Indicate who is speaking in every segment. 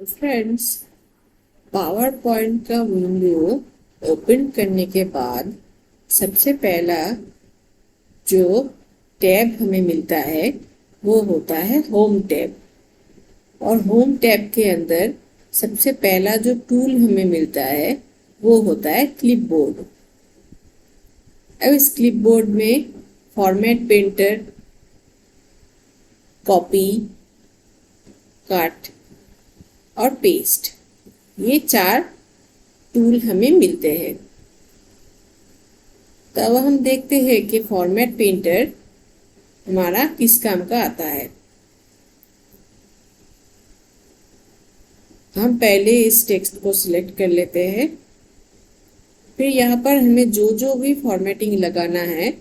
Speaker 1: Friends, power point का window open करने के बाद सबसे पहला जो टैब हमें मिलता है वो होता है होम टैब। और होम टैब के अंदर सबसे पहला जो टूल हमें मिलता है वो होता है क्लिपबोर्ड। अब इस क्लिपबोर्ड में फॉर्मेट पेंटर, कॉपी, कट और पेस्ट, ये 4 टूल हमें मिलते हैं। तब हम देखते हैं कि फॉर्मेट पेंटर हमारा किस काम का आता है। हम पहले इस टेक्स्ट को सिलेक्ट कर लेते हैं। फिर यहाँ पर हमें जो जो भी फॉर्मेटिंग लगाना है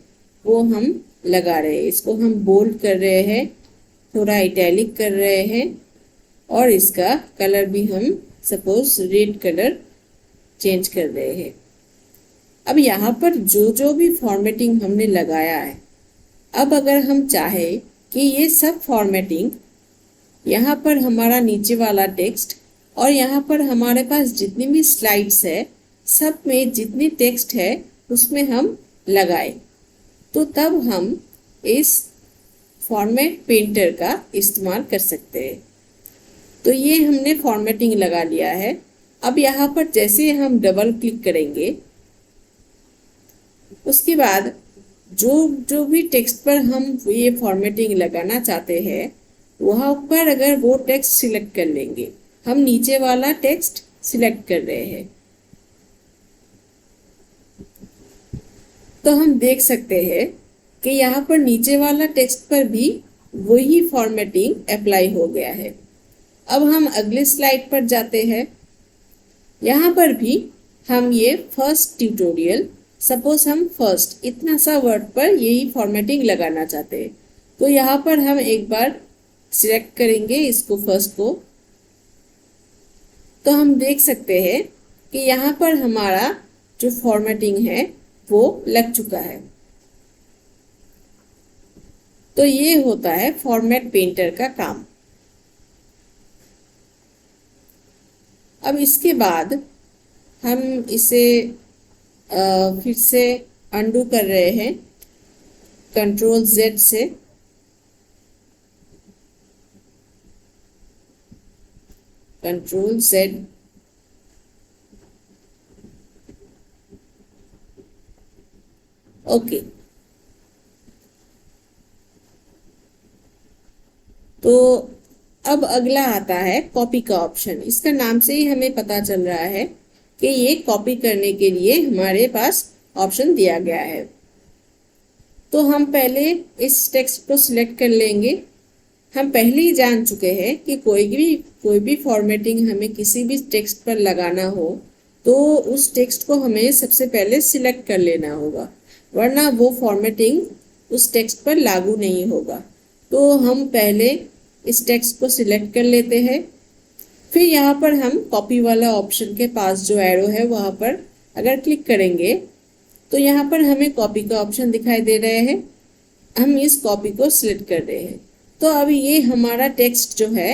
Speaker 1: वो हम लगा रहे हैं। इसको हम बोल्ड कर रहे हैं, थोड़ा इटैलिक कर रहे हैं और इसका कलर भी हम सपोज रेड कलर चेंज कर रहे हैं। अब यहाँ पर जो जो भी फॉर्मेटिंग हमने लगाया है, अब अगर हम चाहे कि ये सब फॉर्मेटिंग यहाँ पर हमारा नीचे वाला टेक्स्ट और यहाँ पर हमारे पास जितनी भी स्लाइड्स है सब में जितनी टेक्स्ट है उसमें हम लगाए, तो तब हम इस फॉर्मेट पेंटर का इस्तेमाल कर सकते हैं। तो ये हमने फॉर्मेटिंग लगा लिया है। अब यहाँ पर जैसे हम डबल क्लिक करेंगे उसके बाद जो जो भी टेक्स्ट पर हम ये फॉर्मेटिंग लगाना चाहते हैं वहाँ पर अगर वो टेक्स्ट सिलेक्ट कर लेंगे, हम नीचे वाला टेक्स्ट सिलेक्ट कर रहे हैं, तो हम देख सकते हैं कि यहाँ पर नीचे वाला टेक्स्ट पर भी वही फॉर्मेटिंग अप्लाई हो गया है। अब हम अगले स्लाइड पर जाते हैं। यहाँ पर भी हम ये फर्स्ट ट्यूटोरियल, सपोज हम फर्स्ट इतना सा वर्ड पर यही फॉर्मेटिंग लगाना चाहते हैं, तो यहाँ पर हम एक बार सिलेक्ट करेंगे इसको फर्स्ट को, तो हम देख सकते हैं कि यहाँ पर हमारा जो फॉर्मेटिंग है वो लग चुका है। तो ये होता है फॉर्मेट पेंटर का काम। अब इसके बाद हम इसे फिर से अंडू कर रहे हैं कंट्रोल Z से। Control Z, okay. तो अब अगला आता है कॉपी का ऑप्शन। इसका नाम से ही हमें पता चल रहा है कि ये कॉपी करने के लिए हमारे पास ऑप्शन दिया गया है। तो हम पहले इस टेक्स्ट को सिलेक्ट कर लेंगे। हम पहले ही जान चुके हैं कि कोई भी फॉर्मेटिंग हमें किसी भी टेक्स्ट पर लगाना हो तो उस टेक्स्ट को हमें सबसे पहले सिलेक्ट कर लेना होगा, वरना वो फॉर्मेटिंग उस टेक्स्ट पर लागू नहीं होगा। तो हम पहले इस टेक्स्ट को सिलेक्ट कर लेते हैं। फिर यहाँ पर हम कॉपी वाला ऑप्शन के पास जो एरो है वहाँ पर अगर क्लिक करेंगे तो यहाँ पर हमें कॉपी का ऑप्शन दिखाई दे रहे हैं। हम इस कॉपी को सिलेक्ट कर रहे हैं। तो अब ये हमारा टेक्स्ट जो है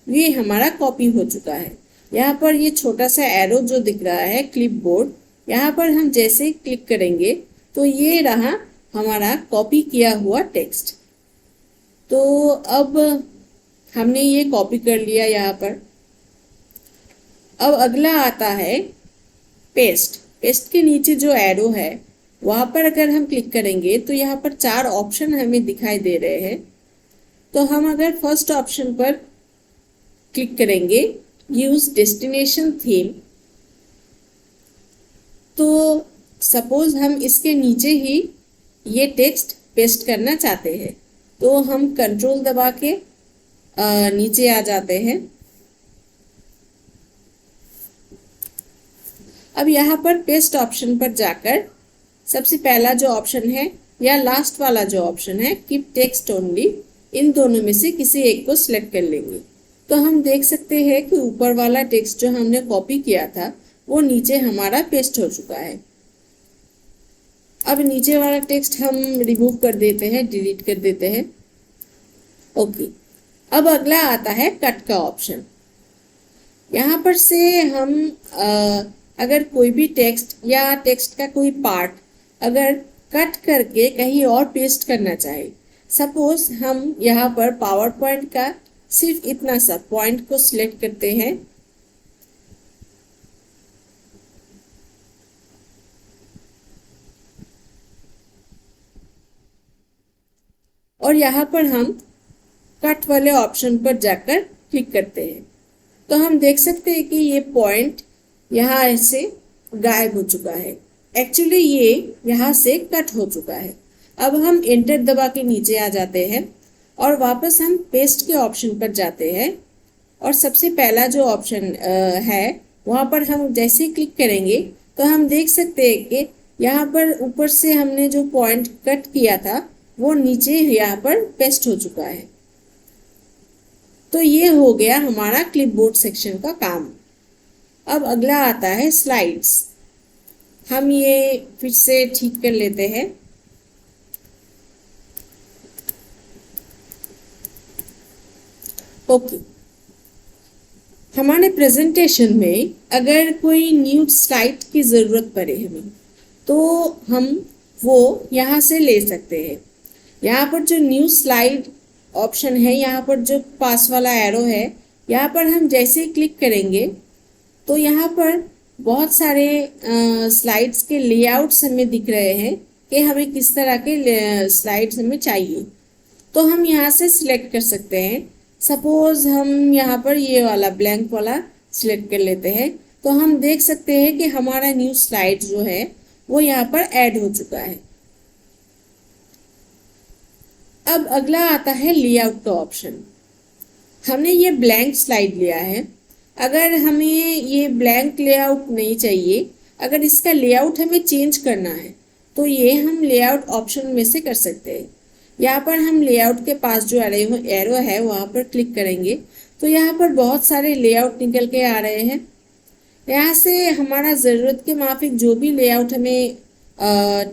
Speaker 1: ये हमारा कॉपी हो चुका है। यहाँ पर ये छोटा सा एरो जो दिख रहा है क्लिपबोर्ड, यहाँ पर हम जैसे ही क्लिक करेंगे तो ये रहा हमारा कॉपी किया हुआ टेक्स्ट। तो अब हमने ये कॉपी कर लिया यहाँ पर। अब अगला आता है पेस्ट। पेस्ट के नीचे जो एरो है वहाँ पर अगर हम क्लिक करेंगे तो यहाँ पर 4 ऑप्शन हमें दिखाई दे रहे हैं। तो हम अगर फर्स्ट ऑप्शन पर क्लिक करेंगे यूज डेस्टिनेशन थीम, तो सपोज हम इसके नीचे ही ये टेक्स्ट पेस्ट करना चाहते हैं, तो हम कंट्रोल दबा के नीचे आ जाते हैं। अब यहाँ पर पेस्ट ऑप्शन पर जाकर सबसे पहला जो ऑप्शन है या लास्ट वाला जो ऑप्शन है कीप टेक्स्ट ओनली, इन दोनों में से किसी एक को सिलेक्ट कर लेंगे। तो हम देख सकते हैं कि ऊपर वाला टेक्स्ट जो हमने कॉपी किया था वो नीचे हमारा पेस्ट हो चुका है। अब नीचे वाला टेक्स्ट हम रिमूव कर देते हैं, डिलीट कर देते हैं। ओके। अब अगला आता है कट का ऑप्शन। यहाँ पर से हम अगर कोई भी टेक्स्ट या टेक्स्ट का कोई पार्ट अगर कट करके कहीं और पेस्ट करना चाहे, सपोज हम यहाँ पर पावर पॉइंट का सिर्फ इतना सा पॉइंट को सिलेक्ट करते हैं और यहाँ पर हम कट वाले ऑप्शन पर जाकर क्लिक करते हैं, तो हम देख सकते हैं कि ये पॉइंट यहाँ से गायब हो चुका है। एक्चुअली ये यहाँ से कट हो चुका है। अब हम एंटर दबा के नीचे आ जाते हैं और वापस हम पेस्ट के ऑप्शन पर जाते हैं और सबसे पहला जो ऑप्शन है वहाँ पर हम जैसे क्लिक करेंगे तो हम देख सकते हैं कि यहाँ पर ऊपर से हमने जो पॉइंट कट किया था वो नीचे यहाँ पर पेस्ट हो चुका है। तो ये हो गया हमारा क्लिपबोर्ड सेक्शन का काम। अब अगला आता है स्लाइड्स। हम ये फिर से ठीक कर लेते हैं। ओके, हमारे प्रेजेंटेशन में अगर कोई न्यू स्लाइड की ज़रूरत पड़े हमें, तो हम वो यहाँ से ले सकते हैं। यहाँ पर जो न्यू स्लाइड ऑप्शन है, यहाँ पर जो पास वाला एरो है, यहाँ पर हम जैसे ही क्लिक करेंगे तो यहाँ पर बहुत सारे स्लाइड्स के लेआउट्स हमें दिख रहे हैं कि हमें किस तरह के स्लाइड्स हमें चाहिए। तो हम यहाँ से सिलेक्ट कर सकते हैं। सपोज हम यहाँ पर ये वाला ब्लैंक वाला सिलेक्ट कर लेते हैं, तो हम देख सकते हैं कि हमारा न्यू स्लाइड जो है वो यहाँ पर ऐड हो चुका है। अब अगला आता है लेआउट का ऑप्शन। हमने ये ब्लैंक स्लाइड लिया है, अगर हमें ये ब्लैंक लेआउट नहीं चाहिए, अगर इसका लेआउट हमें चेंज करना है तो ये हम लेआउट ऑप्शन में से कर सकते हैं। यहाँ पर हम लेआउट के पास जो एरो है वहाँ पर क्लिक करेंगे तो यहाँ पर बहुत सारे लेआउट निकल के आ रहे हैं। यहाँ से हमारा ज़रूरत के माफिक जो भी लेआउट हमें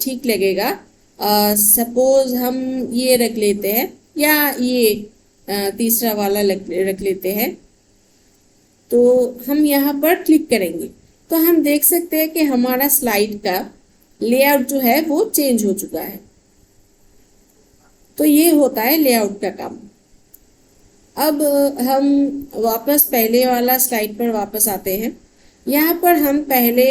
Speaker 1: ठीक लगेगा, सपोज हम ये रख लेते हैं या ये तीसरा वाला रख लेते हैं। तो हम यहाँ पर क्लिक करेंगे तो हम देख सकते हैं कि हमारा स्लाइड का लेआउट जो है वो चेंज हो चुका है। तो ये होता है लेआउट का काम। अब हम वापस पहले वाला स्लाइड पर वापस आते हैं। यहाँ पर हम पहले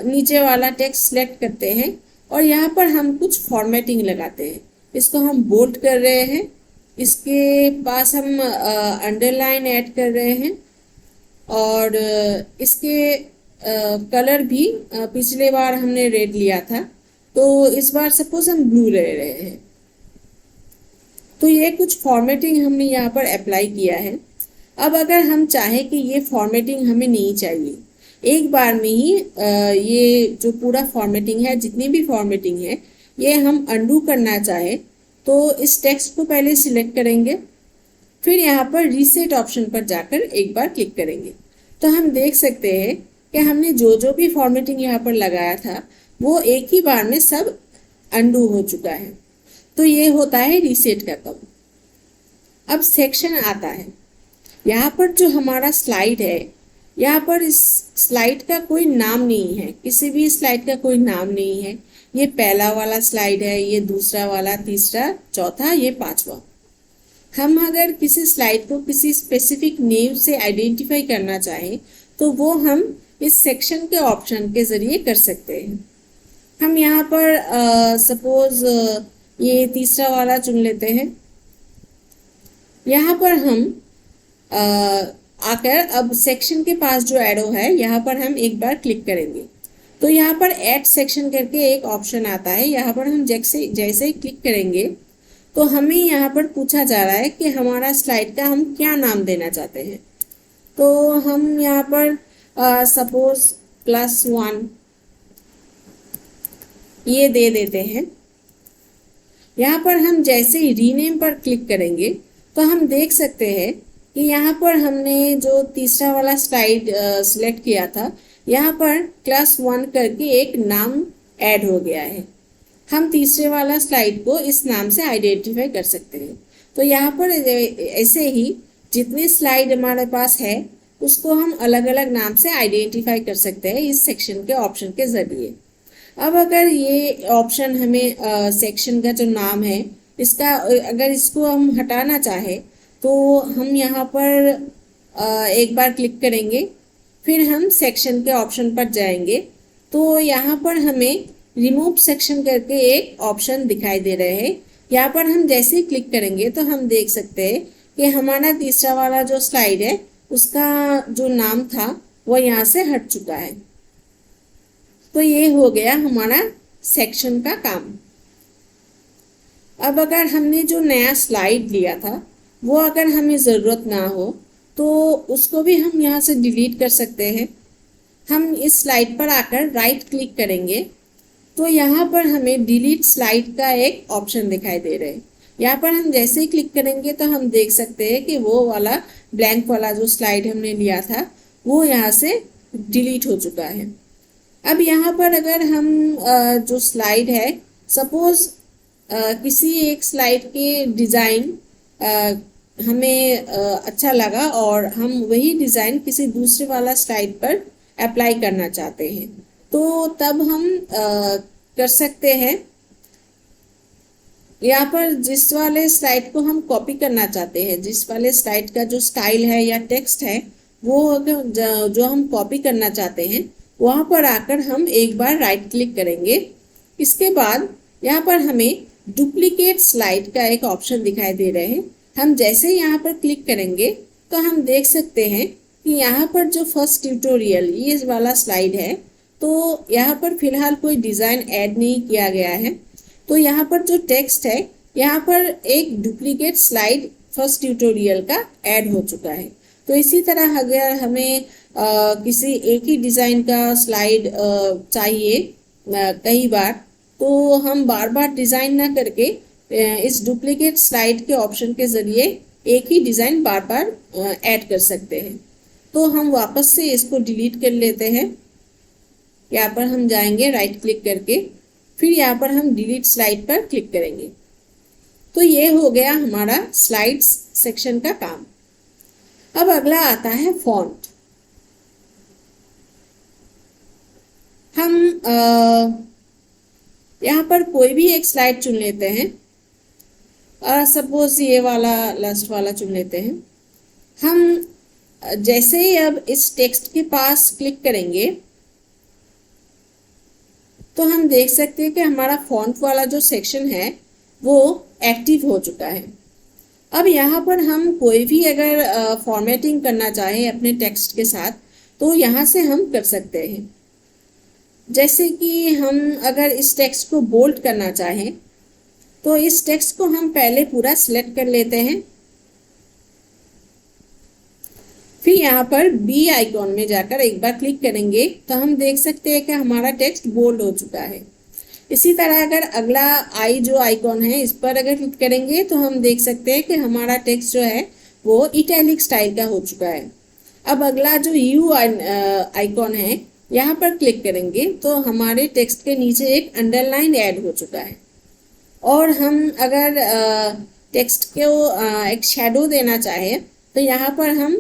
Speaker 1: नीचे वाला टेक्स्ट सेलेक्ट करते हैं और यहाँ पर हम कुछ फॉर्मेटिंग लगाते हैं। इसको हम बोल्ड कर रहे हैं, इसके पास हम अंडरलाइन ऐड कर रहे हैं और इसके कलर भी पिछले बार हमने रेड लिया था, तो इस बार सपोज हम ब्लू ले रहे हैं। तो ये कुछ फॉर्मेटिंग हमने यहाँ पर अप्लाई किया है। अब अगर हम चाहें कि ये फॉर्मेटिंग हमें नहीं चाहिए, एक बार में ही ये जो पूरा फॉर्मेटिंग है, जितनी भी फॉर्मेटिंग है, ये हम अंडू करना चाहें तो इस टेक्स्ट को पहले सिलेक्ट करेंगे, फिर यहाँ पर रीसेट ऑप्शन पर जाकर एक बार क्लिक करेंगे तो हम देख सकते हैं कि हमने जो जो भी फॉर्मेटिंग यहाँ पर लगाया था वो एक ही बार में सब अंडू हो चुका है। तो ये होता है रीसेट का काम। अब सेक्शन आता है। यहाँ पर जो हमारा स्लाइड है, यहाँ पर इस स्लाइड का कोई नाम नहीं है, किसी भी स्लाइड का कोई नाम नहीं है। ये पहला वाला स्लाइड है, ये दूसरा वाला, तीसरा, चौथा, ये पांचवा। हम अगर किसी स्लाइड को किसी स्पेसिफिक नेम से आइडेंटिफाई करना चाहें तो वो हम इस सेक्शन के ऑप्शन के जरिए कर सकते हैं। हम यहाँ पर सपोज ये तीसरा वाला चुन लेते हैं। यहाँ पर हम आकर अब सेक्शन के पास जो एरो है यहाँ पर हम एक बार क्लिक करेंगे तो यहाँ पर ऐड सेक्शन करके एक ऑप्शन आता है। यहाँ पर हम जैसे ही क्लिक करेंगे तो हमें यहाँ पर पूछा जा रहा है कि हमारा स्लाइड का हम क्या नाम देना चाहते हैं। तो हम यहाँ पर सपोज +1 ये दे देते हैं। यहाँ पर हम जैसे ही रीनेम पर क्लिक करेंगे तो हम देख सकते हैं कि यहाँ पर हमने जो तीसरा वाला स्लाइड सिलेक्ट किया था, यहाँ पर +1 करके एक नाम ऐड हो गया है। हम तीसरे वाला स्लाइड को इस नाम से आइडेंटिफाई कर सकते हैं। तो यहाँ पर ऐसे ही जितनी स्लाइड हमारे पास है उसको हम अलग अलग नाम से आइडेंटिफाई कर सकते हैं इस सेक्शन के ऑप्शन के जरिए। अब अगर ये ऑप्शन हमें सेक्शन का जो नाम है इसका अगर इसको हम हटाना चाहे तो हम यहाँ पर एक बार क्लिक करेंगे, फिर हम सेक्शन के ऑप्शन पर जाएंगे तो यहाँ पर हमें रिमूव सेक्शन करके एक ऑप्शन दिखाई दे रहे हैं। यहाँ पर हम जैसे ही क्लिक करेंगे तो हम देख सकते हैं कि हमारा तीसरा वाला जो स्लाइड है उसका जो नाम था वो यहाँ से हट चुका है। तो ये हो गया हमारा सेक्शन का काम। अब अगर हमने जो नया स्लाइड लिया था वो अगर हमें ज़रूरत ना हो तो उसको भी हम यहाँ से डिलीट कर सकते हैं। हम इस स्लाइड पर आकर राइट क्लिक करेंगे तो यहाँ पर हमें डिलीट स्लाइड का एक ऑप्शन दिखाई दे रहा है। यहाँ पर हम जैसे ही क्लिक करेंगे तो हम देख सकते हैं कि वो वाला ब्लैंक वाला जो स्लाइड हमने लिया था वो यहाँ से डिलीट हो चुका है। अब यहाँ पर अगर हम जो स्लाइड है सपोज किसी एक स्लाइड के डिज़ाइन हमें अच्छा लगा और हम वही डिज़ाइन किसी दूसरे वाला स्लाइड पर अप्लाई करना चाहते हैं तो तब हम कर सकते हैं। यहाँ पर जिस वाले स्लाइड को हम कॉपी करना चाहते हैं, जिस वाले स्लाइड का जो स्टाइल है या टेक्स्ट है वो अगर जो हम कॉपी करना चाहते हैं वहाँ पर आकर हम एक बार राइट क्लिक करेंगे। इसके बाद यहाँ पर हमें डुप्लीकेट स्लाइड का एक ऑप्शन दिखाई दे रहे हैं। हम जैसे ही यहाँ पर क्लिक करेंगे तो हम देख सकते हैं कि यहाँ पर जो फर्स्ट ट्यूटोरियल ये वाला स्लाइड है तो यहाँ पर फिलहाल कोई डिज़ाइन ऐड नहीं किया गया है। तो यहाँ पर जो टेक्स्ट है यहाँ पर एक डुप्लीकेट स्लाइड फर्स्ट ट्यूटोरियल का ऐड हो चुका है। तो इसी तरह अगर हमें किसी एक ही डिज़ाइन का स्लाइड चाहिए कई बार तो हम बार बार डिज़ाइन ना करके इस डुप्लीकेट स्लाइड के ऑप्शन के ज़रिए एक ही डिज़ाइन बार बार ऐड कर सकते हैं। तो हम वापस से इसको डिलीट कर लेते हैं। यहाँ पर हम जाएंगे राइट क्लिक करके, फिर यहाँ पर हम डिलीट स्लाइड पर क्लिक करेंगे। तो ये हो गया हमारा स्लाइड्स सेक्शन का काम। अब अगला आता है फॉन्ट। हम यहाँ पर कोई भी एक स्लाइड चुन लेते हैं। सपोज ये वाला लास्ट वाला चुन लेते हैं। हम जैसे ही अब इस टेक्स्ट के पास क्लिक करेंगे तो हम देख सकते हैं कि हमारा फॉन्ट वाला जो सेक्शन है वो एक्टिव हो चुका है। अब यहाँ पर हम कोई भी अगर फॉर्मेटिंग करना चाहें अपने टेक्स्ट के साथ तो यहाँ से हम कर सकते हैं। जैसे कि हम अगर इस टेक्स्ट को बोल्ड करना चाहें तो इस टेक्स्ट को हम पहले पूरा सिलेक्ट कर लेते हैं, फिर यहाँ पर बी आइकॉन में जाकर एक बार क्लिक करेंगे तो हम देख सकते हैं कि हमारा टेक्स्ट बोल्ड हो चुका है। इसी तरह अगर अगला आई जो आइकॉन है इस पर अगर क्लिक करेंगे तो हम देख सकते हैं कि हमारा टेक्स्ट जो है वो इटैलिक स्टाइल का हो चुका है। अब अगला जो यू आइकॉन है यहाँ पर क्लिक करेंगे तो हमारे टेक्स्ट के नीचे एक अंडरलाइन ऐड हो चुका है। और हम अगर टेक्स्ट को एक शेडो देना चाहे तो यहाँ पर हम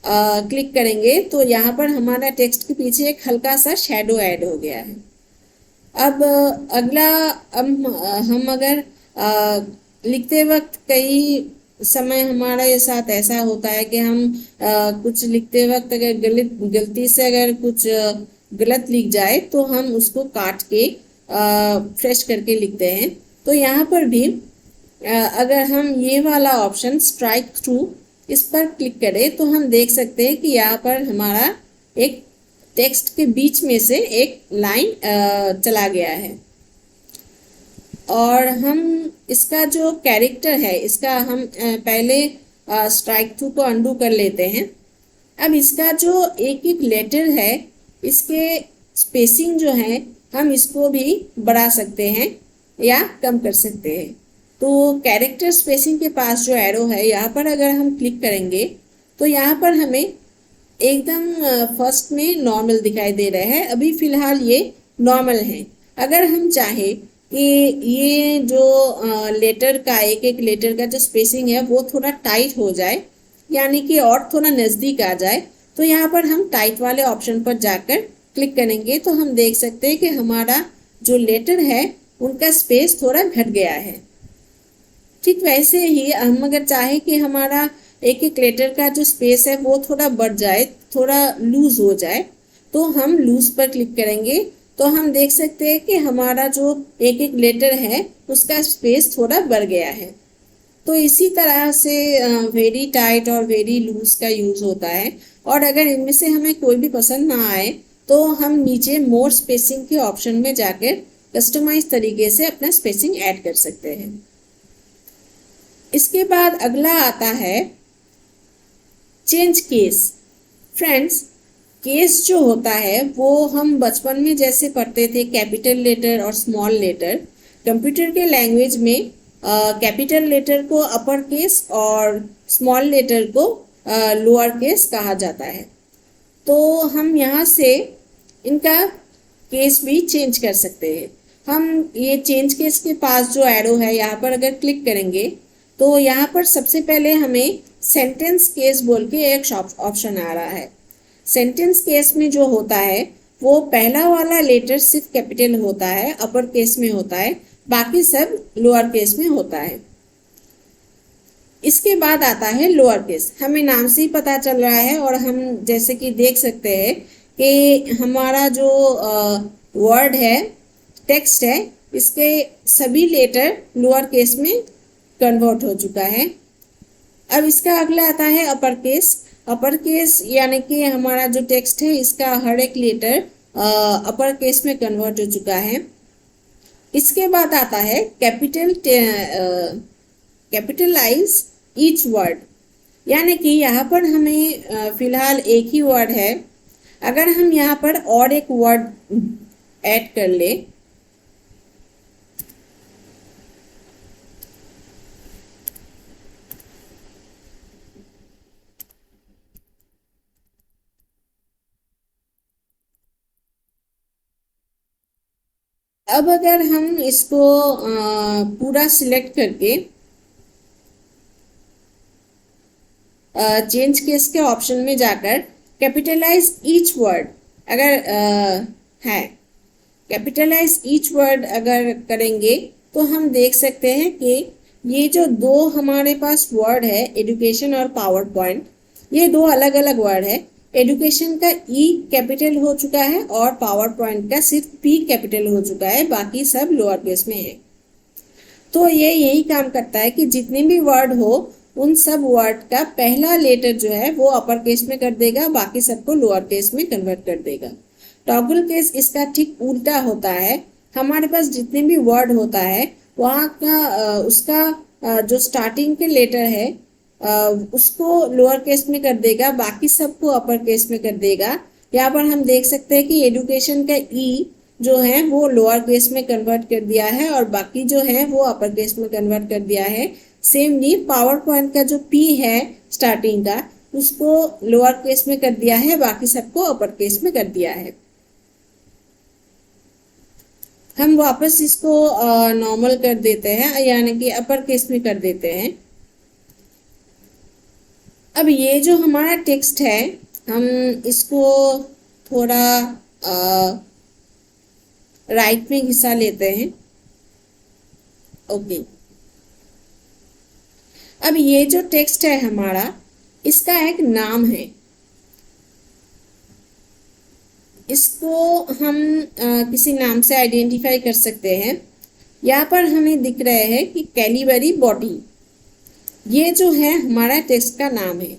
Speaker 1: क्लिक करेंगे तो यहाँ पर हमारा टेक्स्ट के पीछे एक हल्का सा शेडो ऐड हो गया है। अब अगला हम अगर लिखते वक्त कई समय हमारे साथ ऐसा होता है कि हम कुछ लिखते वक्त अगर गलती से अगर कुछ गलत लिख जाए तो हम उसको काट के फ्रेश करके लिखते हैं। तो यहाँ पर भी अगर हम ये वाला ऑप्शन स्ट्राइक थ्रू इस पर क्लिक करें तो हम देख सकते हैं कि यहाँ पर हमारा एक टेक्स्ट के बीच में से एक लाइन चला गया है। और हम इसका जो कैरेक्टर है इसका हम पहले स्ट्राइक थ्रू को अंडू कर लेते हैं। अब इसका जो एक एक लेटर है इसके स्पेसिंग जो है हम इसको भी बढ़ा सकते हैं या कम कर सकते हैं। तो कैरेक्टर स्पेसिंग के पास जो एरो है यहाँ पर अगर हम क्लिक करेंगे तो यहाँ पर हमें एकदम फर्स्ट में नॉर्मल दिखाई दे रहा है। अभी फ़िलहाल ये नॉर्मल है। अगर हम चाहें कि ये जो लेटर का एक एक लेटर का जो स्पेसिंग है वो थोड़ा टाइट हो जाए यानी कि और थोड़ा नज़दीक आ जाए तो यहाँ पर हम टाइट वाले ऑप्शन पर जाकर क्लिक करेंगे तो हम देख सकते हैं कि हमारा जो लेटर है उनका स्पेस थोड़ा घट गया है। ठीक वैसे ही हम अगर चाहे कि हमारा एक एक लेटर का जो स्पेस है वो थोड़ा बढ़ जाए, थोड़ा लूज हो जाए, तो हम लूज पर क्लिक करेंगे तो हम देख सकते हैं कि हमारा जो एक एक लेटर है उसका स्पेस थोड़ा बढ़ गया है। तो इसी तरह से वेरी टाइट और वेरी लूज का यूज होता है। और अगर इनमें से हमें कोई भी पसंद ना आए तो हम नीचे मोर स्पेसिंग के ऑप्शन में जाकर कस्टमाइज तरीके से अपना स्पेसिंग ऐड कर सकते हैं। इसके बाद अगला आता है चेंज केस। फ्रेंड्स, केस जो होता है वो हम बचपन में जैसे पढ़ते थे कैपिटल लेटर और स्मॉल लेटर, कंप्यूटर के लैंग्वेज में कैपिटल लेटर को अपर केस और स्मॉल लेटर को लोअर केस कहा जाता है। तो हम यहाँ से इनका केस भी चेंज कर सकते हैं। हम ये चेंज केस के पास जो एरो है यहाँ पर अगर क्लिक करेंगे तो यहाँ पर सबसे पहले हमें सेंटेंस केस बोल के एक ऑप्शन आ रहा है। सेंटेंस केस में जो होता है वो पहला वाला लेटर सिर्फ कैपिटल होता है, अपर केस में होता है, बाकी सब लोअर केस में होता है। इसके बाद आता है लोअर केस। हमें नाम से ही पता चल रहा है और हम जैसे कि देख सकते हैं कि हमारा जो वर्ड है, टेक्स्ट है, इसके सभी लेटर लोअर केस में कन्वर्ट हो चुका है। अब इसका अगला आता है अपर केस। अपर केस यानी कि हमारा जो टेक्स्ट है इसका हर एक लेटर अपर केस में कन्वर्ट हो चुका है। इसके बाद आता है कैपिटलाइज ईच वर्ड, यानी कि यहाँ पर हमें फिलहाल एक ही वर्ड है। अगर हम यहाँ पर और एक वर्ड ऐड कर ले, अब अगर हम इसको पूरा सिलेक्ट करके चेंज केस के ऑप्शन में जाकर कैपिटलाइज ईच वर्ड अगर है, कैपिटलाइज ईच वर्ड अगर करेंगे तो हम देख सकते हैं कि ये जो दो हमारे पास वर्ड है, एजुकेशन और पावर पॉइंट, ये दो अलग अलग वर्ड है। एजुकेशन का ई कैपिटल हो चुका है और पावर पॉइंट का सिर्फ पी कैपिटल हो चुका है, बाकी सब लोअर केस में है। तो ये यही काम करता है कि जितने भी वर्ड हो उन सब वर्ड का पहला लेटर जो है वो अपर केस में कर देगा, बाकी सबको लोअर केस में कन्वर्ट कर देगा। टॉगल केस इसका ठीक उल्टा होता है। हमारे पास जितने भी वर्ड होता है वहाँ का उसका जो स्टार्टिंग के लेटर है उसको लोअर केस में कर देगा, बाकी सबको अपर केस में कर देगा। यहाँ पर हम देख सकते हैं कि एजुकेशन का ई जो है वो लोअर केस में कन्वर्ट कर दिया है और बाकी जो है वो अपर केस में कन्वर्ट कर दिया है। सेमली पावर पॉइंट का जो पी है स्टार्टिंग का, उसको लोअर केस में कर दिया है, बाकी सबको अपर केस में कर दिया है। हम वापस इसको नॉर्मल कर देते हैं, यानी कि अपर केस में कर देते हैं। अब ये जो हमारा टेक्स्ट है हम इसको थोड़ा राइट में घिसा लेते हैं। ओके, अब ये जो टेक्स्ट है हमारा, इसका एक नाम है। इसको हम किसी नाम से आइडेंटिफाई कर सकते हैं। यहाँ पर हमें दिख रहे हैं कि कैलिबरी बॉडी, ये जो है हमारा टेक्स्ट का नाम है।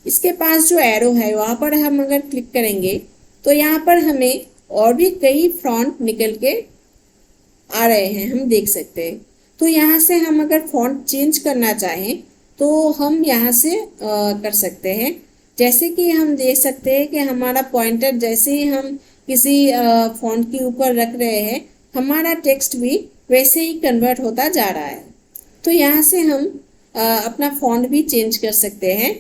Speaker 1: इसके पास जो एरो है वहाँ पर हम अगर क्लिक करेंगे तो यहाँ पर हमें और भी कई फॉन्ट निकल के आ रहे हैं, हम देख सकते हैं। तो यहाँ से हम अगर फॉन्ट चेंज करना चाहें तो हम यहाँ से कर सकते हैं। जैसे कि हम देख सकते हैं कि हमारा पॉइंटर जैसे ही हम किसी फॉन्ट के ऊपर रख रहे हैं, हमारा टेक्स्ट भी वैसे ही कन्वर्ट होता जा रहा है। तो यहाँ से हम अपना फॉन्ट भी चेंज कर सकते हैं।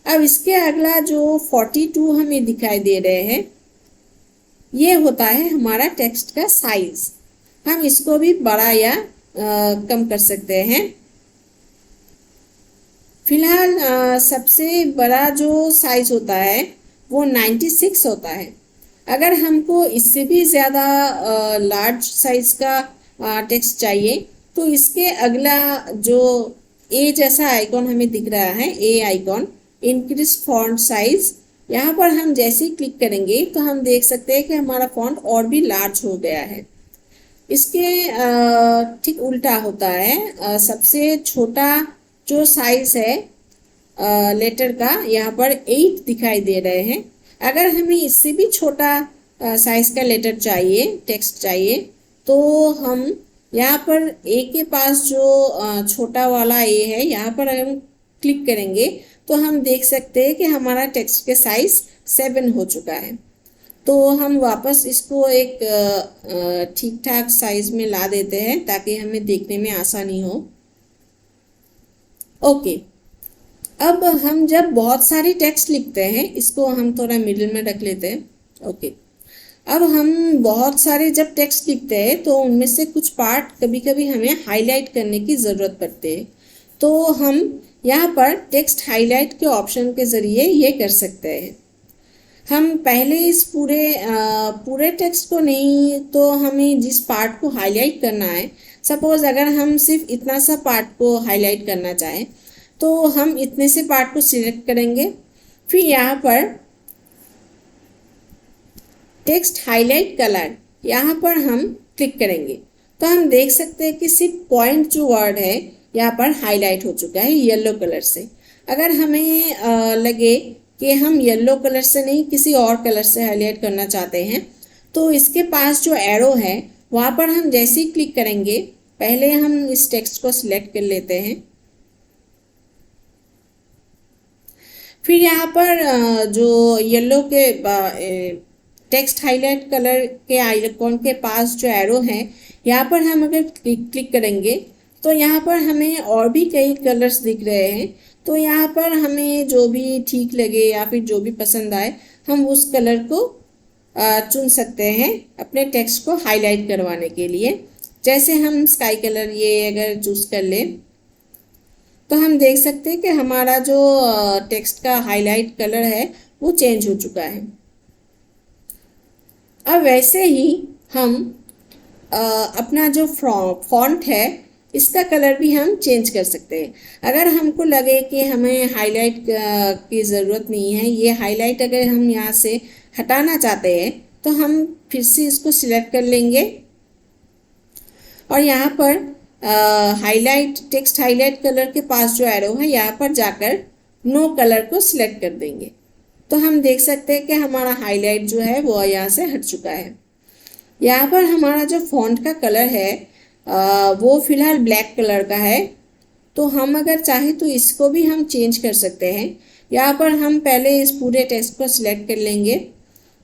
Speaker 1: अब इसके अगला जो 42 हमें दिखाई दे रहे हैं, ये होता है हमारा टेक्स्ट का साइज। हम इसको भी बड़ा या कम कर सकते हैं। फिलहाल सबसे बड़ा जो साइज होता है वो 96 होता है। अगर हमको इससे भी ज़्यादा लार्ज साइज का टेक्स्ट चाहिए तो इसके अगला जो ए जैसा आइकॉन हमें दिख रहा है, ए आइकॉन, इंक्रीज फॉन्ट साइज, यहाँ पर हम जैसे ही क्लिक करेंगे तो हम देख सकते हैं कि हमारा फॉन्ट और भी लार्ज हो गया है। इसके ठीक उल्टा होता है, सबसे छोटा जो साइज है लेटर का, यहाँ पर 8 दिखाई दे रहे हैं। अगर हमें इससे भी छोटा साइज का लेटर चाहिए, टेक्स्ट चाहिए, तो हम यहाँ पर ए के पास जो छोटा वाला ए है, यहाँ पर अगर हम क्लिक करेंगे तो हम देख सकते हैं कि हमारा टेक्स्ट के साइज 7 हो चुका है। तो हम वापस इसको एक ठीक ठाक साइज में ला देते हैं ताकि हमें देखने में आसानी हो। ओके, अब हम जब बहुत सारी टेक्स्ट लिखते हैं, इसको हम थोड़ा मिडिल में रख लेते हैं। ओके, अब हम बहुत सारे जब टेक्स्ट लिखते हैं तो उनमें से कुछ पार्ट कभी कभी हमें हाईलाइट करने की ज़रूरत पड़ती है। तो हम यहाँ पर टेक्स्ट हाईलाइट के ऑप्शन के ज़रिए ये कर सकते हैं। हम पहले इस पूरे टेक्स्ट को नहीं, तो हमें जिस पार्ट को हाईलाइट करना है, सपोज़ अगर हम सिर्फ इतना सा पार्ट को हाईलाइट करना चाहें तो हम इतने से पार्ट को सिलेक्ट करेंगे। फिर यहाँ पर टेक्स्ट हाईलाइट कलर, यहाँ पर हम क्लिक करेंगे तो हम देख सकते हैं कि सिर्फ पॉइंट जो वर्ड है यहाँ पर हाईलाइट हो चुका है येलो कलर से। अगर हमें लगे कि हम येलो कलर से नहीं किसी और कलर से हाईलाइट करना चाहते हैं तो इसके पास जो एरो है वहाँ पर हम जैसे ही क्लिक करेंगे, पहले हम इस टेक्स्ट को सिलेक्ट कर लेते हैं। फिर यहाँ पर जो येलो के टेक्स्ट हाईलाइट कलर के आइकॉन के पास जो एरो है, यहाँ पर हम अगर क्लिक करेंगे तो यहाँ पर हमें और भी कई कलर्स दिख रहे हैं। तो यहाँ पर हमें जो भी ठीक लगे या फिर जो भी पसंद आए, हम उस कलर को चुन सकते हैं अपने टेक्स्ट को हाईलाइट करवाने के लिए। जैसे हम स्काई कलर ये अगर चूज़ कर लें तो हम देख सकते हैं कि हमारा जो टेक्स्ट का हाईलाइट कलर है वो चेंज हो चुका है। अब वैसे ही हम अपना जो फॉन्ट है इसका कलर भी हम चेंज कर सकते हैं। अगर हमको लगे कि हमें हाईलाइट की ज़रूरत नहीं है, ये हाईलाइट अगर हम यहाँ से हटाना चाहते हैं तो हम फिर से इसको सिलेक्ट कर लेंगे और यहाँ पर हाईलाइट टेक्स्ट हाईलाइट कलर के पास जो एरो है यहाँ पर जाकर नो कलर को सिलेक्ट कर देंगे तो हम देख सकते हैं कि हमारा हाईलाइट जो है वो यहाँ से हट चुका है। यहाँ पर हमारा जो फॉन्ट का कलर है वो फिलहाल ब्लैक कलर का है। तो हम अगर चाहे तो इसको भी हम चेंज कर सकते हैं। यहाँ पर हम पहले इस पूरे टेक्स्ट को सिलेक्ट कर लेंगे।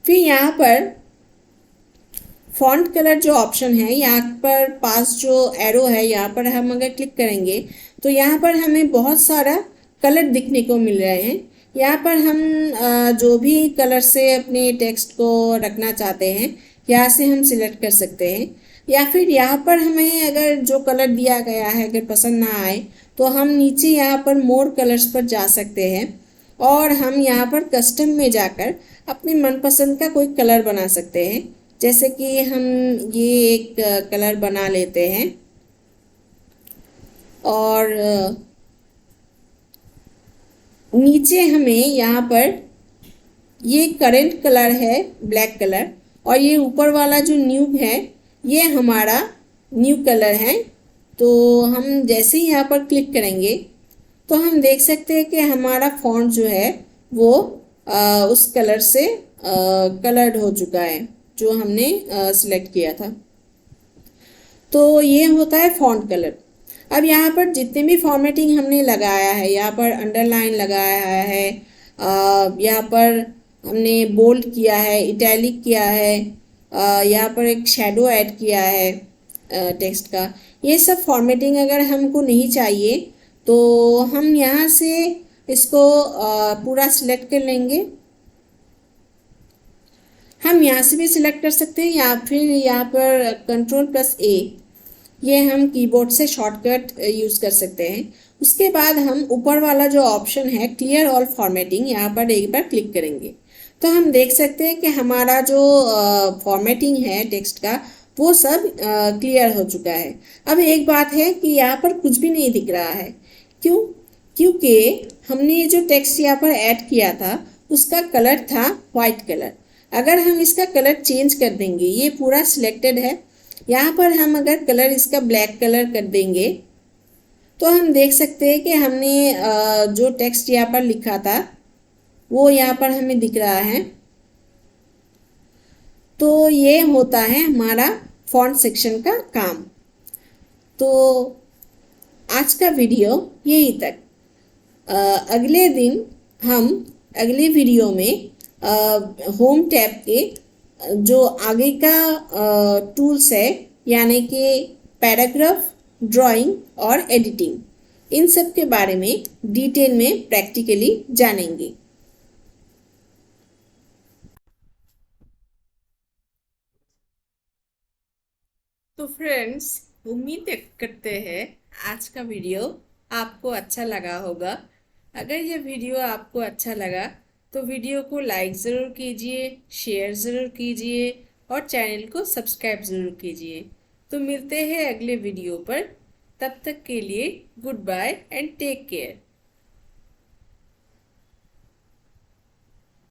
Speaker 1: फिर यहाँ पर फॉन्ट कलर जो ऑप्शन है, यहाँ पर पास जो एरो है यहाँ पर हम अगर क्लिक करेंगे तो यहाँ पर हमें बहुत सारा कलर दिखने को मिल रहे हैं। यहाँ पर हम जो भी कलर से अपने टेक्स्ट को रखना चाहते हैं यहाँ से हम सिलेक्ट कर सकते हैं। या फिर यहाँ पर हमें अगर जो कलर दिया गया है अगर पसंद ना आए तो हम नीचे यहाँ पर मोर कलर्स पर जा सकते हैं और हम यहाँ पर कस्टम में जाकर अपने मनपसंद का कोई कलर बना सकते हैं। जैसे कि हम ये एक कलर बना लेते हैं और नीचे हमें यहाँ पर ये करेंट कलर है ब्लैक कलर और ये ऊपर वाला जो न्यू है ये हमारा न्यू कलर है। तो हम जैसे ही यहाँ पर क्लिक करेंगे तो हम देख सकते हैं कि हमारा फॉन्ट जो है वो उस कलर से कलर्ड हो चुका है जो हमने सिलेक्ट किया था। तो ये होता है फॉन्ट कलर। अब यहाँ पर जितने भी फॉर्मेटिंग हमने लगाया है, यहाँ पर अंडरलाइन लगाया है, यहाँ पर हमने बोल्ड किया है, इटैलिक किया है, यहाँ पर एक शेडो ऐड किया है टेक्स्ट का, ये सब फॉर्मेटिंग अगर हमको नहीं चाहिए तो हम यहाँ से इसको पूरा सिलेक्ट कर लेंगे। हम यहाँ से भी सिलेक्ट कर सकते हैं या फिर यहाँ पर Ctrl+A, ये हम कीबोर्ड से शॉर्टकट यूज़ कर सकते हैं। उसके बाद हम ऊपर वाला जो ऑप्शन है क्लियर ऑल फॉर्मेटिंग, यहाँ पर एक बार क्लिक करेंगे तो हम देख सकते हैं कि हमारा जो फॉर्मेटिंग है टेक्स्ट का वो सब क्लियर हो चुका है। अब एक बात है कि यहाँ पर कुछ भी नहीं दिख रहा है। क्यों? क्योंकि हमने जो टेक्स्ट यहाँ पर ऐड किया था उसका कलर था वाइट कलर। अगर हम इसका कलर चेंज कर देंगे, ये पूरा सिलेक्टेड है, यहाँ पर हम अगर कलर इसका ब्लैक कलर कर देंगे तो हम देख सकते हैं कि हमने जो टेक्स्ट यहाँ पर लिखा था वो यहाँ पर हमें दिख रहा है। तो ये होता है हमारा फॉन्ट सेक्शन का काम। तो आज का वीडियो यही तक। अगले दिन हम अगले वीडियो में होम टैब के जो आगे का टूल्स है यानी कि पैराग्राफ, ड्राइंग और एडिटिंग, इन सब के बारे में डिटेल में प्रैक्टिकली जानेंगे। तो फ्रेंड्स, उम्मीद करते हैं आज का वीडियो आपको अच्छा लगा होगा। अगर ये वीडियो आपको अच्छा लगा तो वीडियो को लाइक ज़रूर कीजिए, शेयर ज़रूर कीजिए और चैनल को सब्सक्राइब ज़रूर कीजिए। तो मिलते हैं अगले वीडियो पर। तब तक के लिए goodbye and take care.